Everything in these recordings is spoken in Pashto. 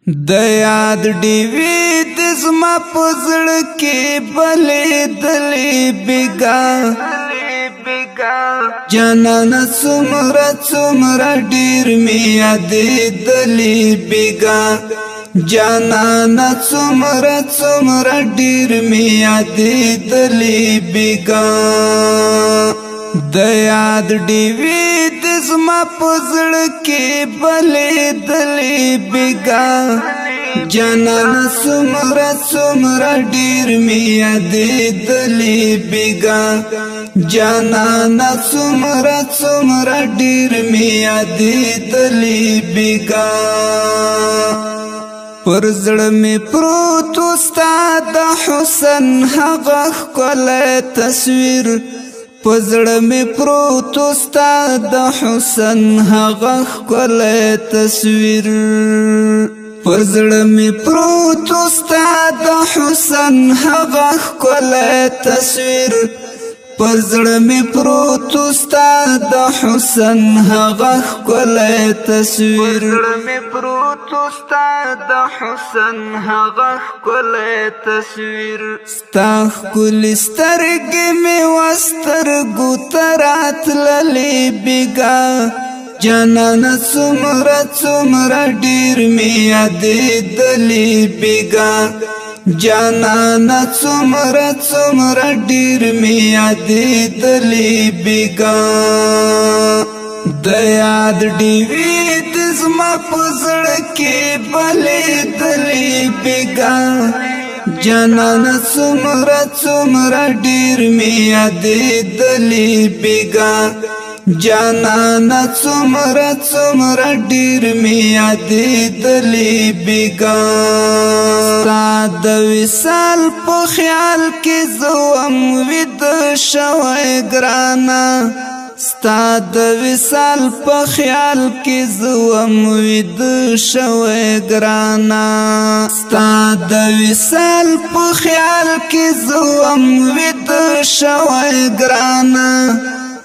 د یاد ډیوی د زما پزړ کې بلې دلې بیگا جانانا څومره څومره ډیر می یادې دلې بیگا جانانا څومره څومره ډیر می یادې دلې بیگا د یاد ډیوی د زما پزړ کې بلې دلې بیگا جانانا څومره څومره ډیر می یادې دلې بیگا جانانا څومره څومره ډیر می یادې دلې بیگا پر زړه می پروت استاد حسن هغه ښکلی تصویر پزړه می پروت استاد حسن هغه ښکلی تصویر پزړه می پروت استاد حسن هغه ښکلی تصویر پزړه می پروت استاد حسن هغه ښکلی تصویر پزړه می پروت استاد حسن هغه ښکلی تصویر ستا ښکلي سترګې مې وسترګو ته راتللې بیګا جانانا څومره څومره ډیر می یادې دلې بیگا جانانا څومره څومره ډیر می یادې دلې بیگا د یاد ډیوی د زما پزړ کې بلې دلې بیگا جانانا څومره څومره ډیر می یادې دلې بیگا جانانا څومره څومره ډیر می یادې دلې بیگا ستا د وصال په خیال کې زوم ویده شوی ګرانا ستا د وصال په خیال کې زوم ویده شوی ګرانا ستا د وصال په خیال کې زوم ویده شوی ګرانا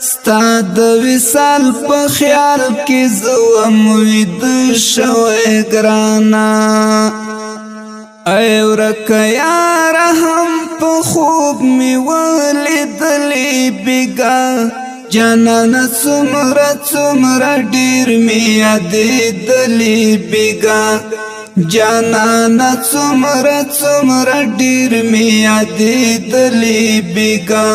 ستا د وصال په خیال کې زوم ویده شوی ګرانا ای ورکه یاره هم په خوب می ولیدلې بیګا جانانا څومره څومره ډیر می یادې دلې بیګا جانانا څومره څومره ډیر می یادې دلې بیګا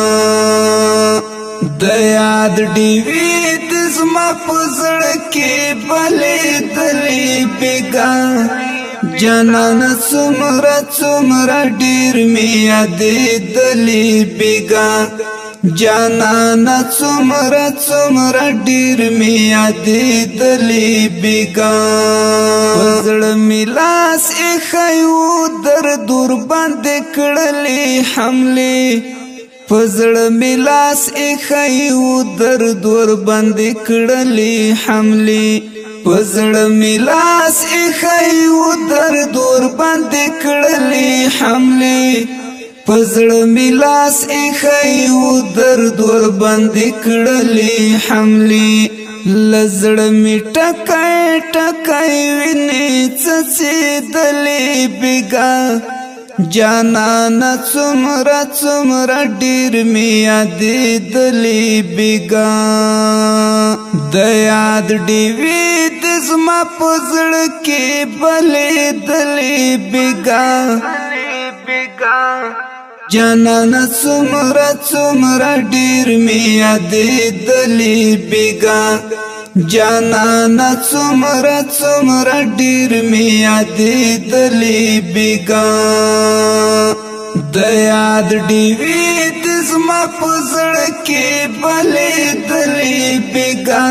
د یاد ډیوی د زما پزړ کې بلې دلې بیگا جانانا څومره څومره ډیر می یادې دلې بیگا جانانا څومره څومره ډیر می یادې دلې بیگا پزړ می لاس ایښیو درد ور باندې کړلې حملې پزړه می لاس ایښیو درد ور باندې کړلې حملې پزړه می لاس ایښیو درد ور باندې کړلې حملې پزړه می لاس ایښیو درد ور باندې کړلې حملې لزړه می ټکای ټکای وینې څڅېدلې بیګا جانانا څومره څومره ډیر می یادې دلې بیگا د یاد ډیوی د زما پزړ کې بلې دلې بیگا جانانا څومره څومره ډیر می یادې دلې بیگا جانانا څومره څومره ډیر می یادې دلې بیگا د یاد ډیوی د زما پزړ کې بلې دلې بیگا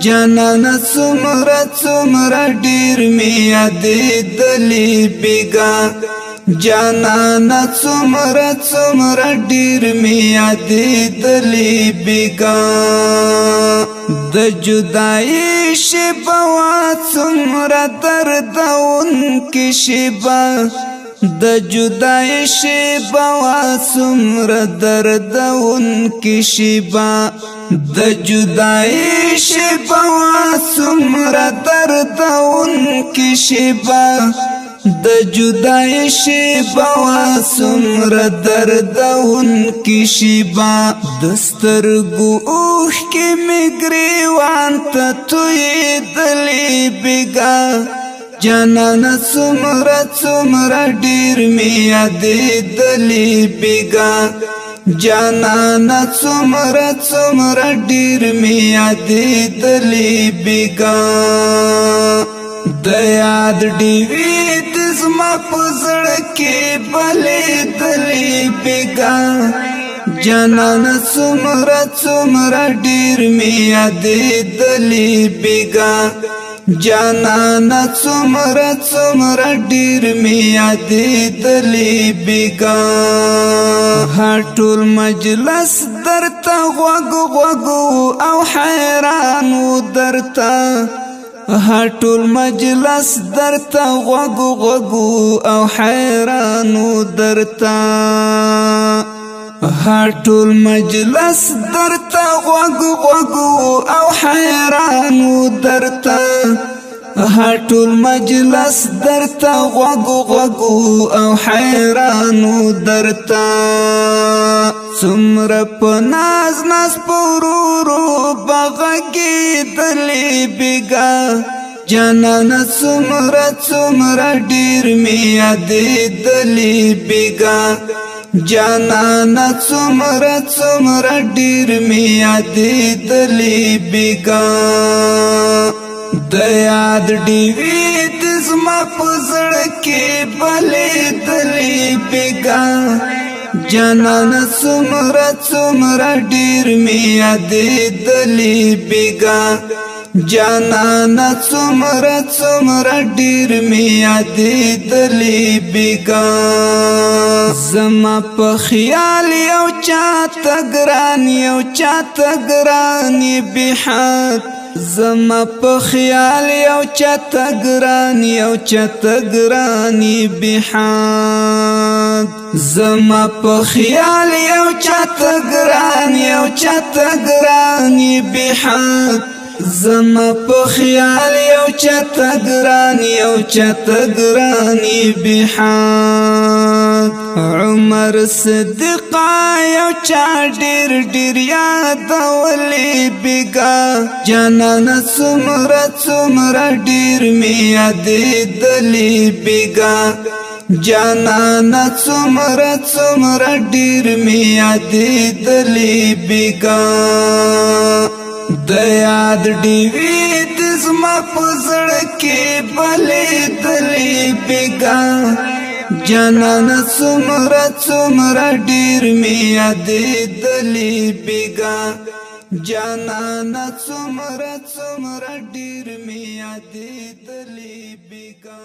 جانانا څومره څومره ډیر می یادې دلې بیگا جانانا څومره څومره ډیر می یادې دلې بیگا د جدائی شیبه وا څومره دردونکې شیبه د جدائی شیبه وا څومره دردونکې شیبه د جدائی شیبا سمرا دردون کی شیبا د جدائی شیبا سمرا دردون کی شیبا دسترگو اوخ کی مگریوان تا توی دلی بگا جانانا سمرا سمرا ډیر می یادې دلی بگا جانانا سمرا سمرا ډیر می یادې دلی بگا د یاد ډیوی د زما پزړه کې بلې دلی بگا جانانا سمرا سمرا ډیر می یادې دلی بگا جانانا سمرا سمرا ډیر می یادې دلی بگا ټول مجلس درته غوږ او حیران درته ټول مجلس درته غوږ او حیران درته ټول مجلس درته غوږ او حیران درته ټول مجلس درته غوږ او حیران درته څومره په ناز ناز پورورو بغږی دلی بگا جانانا څومره څومره ډیر می یادې دلی بگا جانانا څومره څومره ډیر می یادې دلی بگا د یاد ډیوی د زما پزړه کې بلې دلی بگا جانانا څومره څومره ډیر می یادې دلی بگا جانانا څومره څومره ډیر می یادې دلی بگا زما په خیال یو چاته ګران یو چاته ګران بحق زما په خیال یو چاته ګران یو چاته ګران بحق زما په خیال یو چاته ګران یو چاته ګران بحق زما په خیال یو چاته ګران یو چاته ګران بحق عمر صدیق یو چا ډیر ډیر یادولې بگا جانانا څومره څومره ډیر می یادې دلی بگا جانانا څومره څومره ډیر می یادې دلی بگا د یاد ډیوی د زما پزړه کې بلې دلی بگا جانانا څومره څومره ډیر می یادې دلی بگا جانانا څومره څومره ډیر می یادې دلی بگا